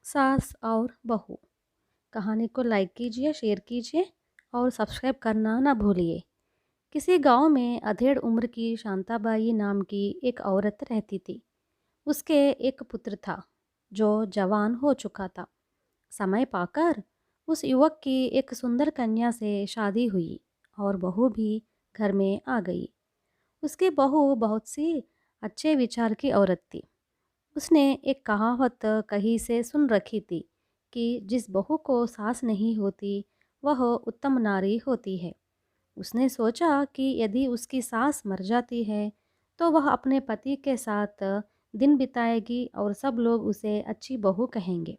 सास और बहू। कहानी को लाइक कीजिए, शेयर कीजिए और सब्सक्राइब करना ना भूलिए। किसी गांव में अधेड़ उम्र की शांताबाई नाम की एक औरत रहती थी। उसके एक पुत्र था जो जवान हो चुका था। समय पाकर उस युवक की एक सुंदर कन्या से शादी हुई और बहू भी घर में आ गई। उसकी बहू बहुत सी अच्छे विचार की औरत थी। उसने एक कहावत कहीं से सुन रखी थी कि जिस बहू को सास नहीं होती वह उत्तम नारी होती है। उसने सोचा कि यदि उसकी सास मर जाती है तो वह अपने पति के साथ दिन बिताएगी और सब लोग उसे अच्छी बहू कहेंगे।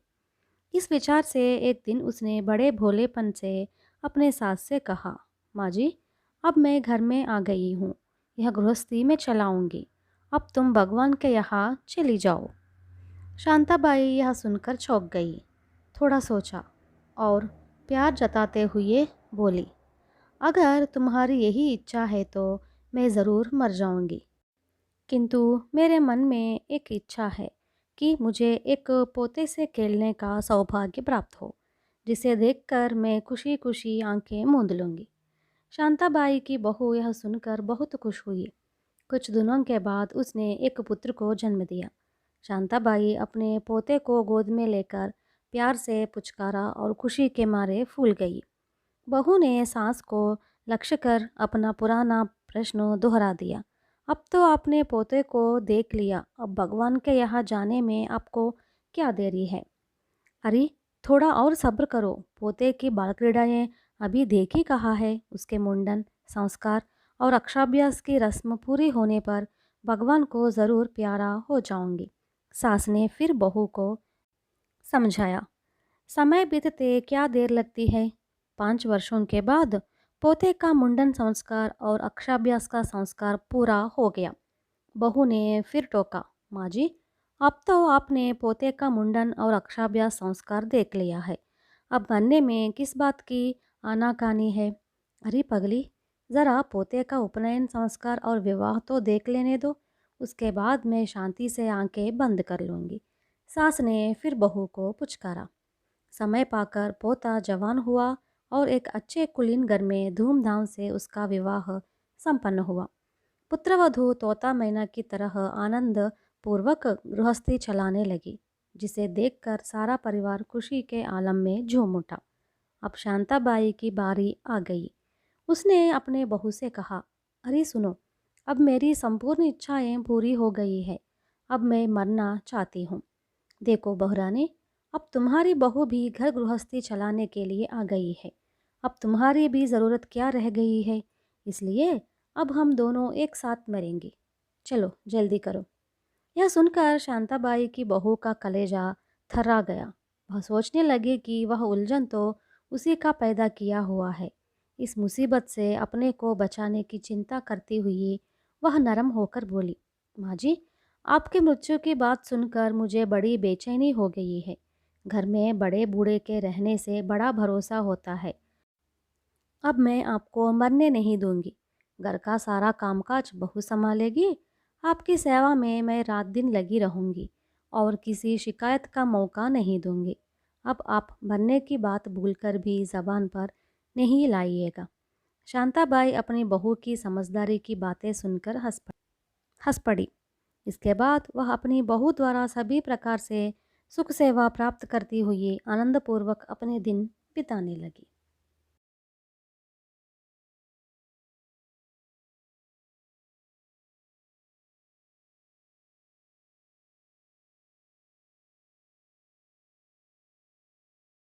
इस विचार से एक दिन उसने बड़े भोलेपन से अपने सास से कहा, माँ जी, अब मैं घर में आ गई हूँ, यह गृहस्थी में चलाऊंगी। अब तुम भगवान के यहाँ चली जाओ। शांताबाई यह सुनकर चौंक गई, थोड़ा सोचा और प्यार जताते हुए बोली, अगर तुम्हारी यही इच्छा है तो मैं ज़रूर मर जाऊंगी। किंतु मेरे मन में एक इच्छा है कि मुझे एक पोते से खेलने का सौभाग्य प्राप्त हो, जिसे देखकर मैं खुशी खुशी आंखें मूंद लूँगी। शांताबाई की बहू यह सुनकर बहुत खुश हुई। कुछ दिनों के बाद उसने एक पुत्र को जन्म दिया। शांताबाई अपने पोते को गोद में लेकर प्यार से पुचकारा और खुशी के मारे फूल गई। बहू ने सास को लक्ष्य कर अपना पुराना प्रश्न दोहरा दिया, अब तो आपने पोते को देख लिया, अब भगवान के यहाँ जाने में आपको क्या देरी है। अरे थोड़ा और सब्र करो, पोते की बाल क्रीड़ाएँ अभी देख ही कहा है। उसके मुंडन, संस्कार और अक्षाभ्यास की रस्म पूरी होने पर भगवान को ज़रूर प्यारा हो जाऊंगी। सास ने फिर बहू को समझाया, समय बीतते क्या देर लगती है। 5 वर्षों के बाद पोते का मुंडन संस्कार और अक्षाभ्यास का संस्कार पूरा हो गया। बहू ने फिर टोका, माँ जी, अब तो आपने पोते का मुंडन और अक्षाभ्यास संस्कार देख लिया है, अब मरने में किस बात की आनाकानी है। अरे पगली, ज़रा पोते का उपनयन संस्कार और विवाह तो देख लेने दो, उसके बाद मैं शांति से आंखें बंद कर लूँगी। सास ने फिर बहू को पुचकारा। समय पाकर पोता जवान हुआ और एक अच्छे कुलीन घर में धूमधाम से उसका विवाह संपन्न हुआ। पुत्रवधू तोता मैना की तरह आनंद पूर्वक गृहस्थी चलाने लगी, जिसे देखकर सारा परिवार खुशी के आलम में झूम उठा। अब शांताबाई की बारी आ गई। उसने अपने बहू से कहा, अरे सुनो, अब मेरी संपूर्ण इच्छाएं पूरी हो गई है, अब मैं मरना चाहती हूँ। देखो बहुरानी, अब तुम्हारी बहू भी घर गृहस्थी चलाने के लिए आ गई है, अब तुम्हारी भी ज़रूरत क्या रह गई है, इसलिए अब हम दोनों एक साथ मरेंगे। चलो जल्दी करो। यह सुनकर शांताबाई की बहू का कलेजा थर्रा गया। वह सोचने लगी कि वह उलझन तो उसी का पैदा किया हुआ है। इस मुसीबत से अपने को बचाने की चिंता करती हुई वह नरम होकर बोली, माँ जी, आपकी मृत्यु की बात सुनकर मुझे बड़ी बेचैनी हो गई है। घर में बड़े बूढ़े के रहने से बड़ा भरोसा होता है। अब मैं आपको मरने नहीं दूंगी। घर का सारा कामकाज बहू संभालेगी। आपकी सेवा में मैं रात दिन लगी रहूंगी और किसी शिकायत का मौका नहीं दूंगी। अब आप मरने की बात भूलकर भी जबान पर नहीं लाइएगा। शांताबाई अपनी बहू की समझदारी की बातें सुनकर हंस पड़ी। इसके बाद वह अपनी बहू द्वारा सभी प्रकार से सुख सेवा प्राप्त करती हुई आनंदपूर्वक अपने दिन बिताने लगी।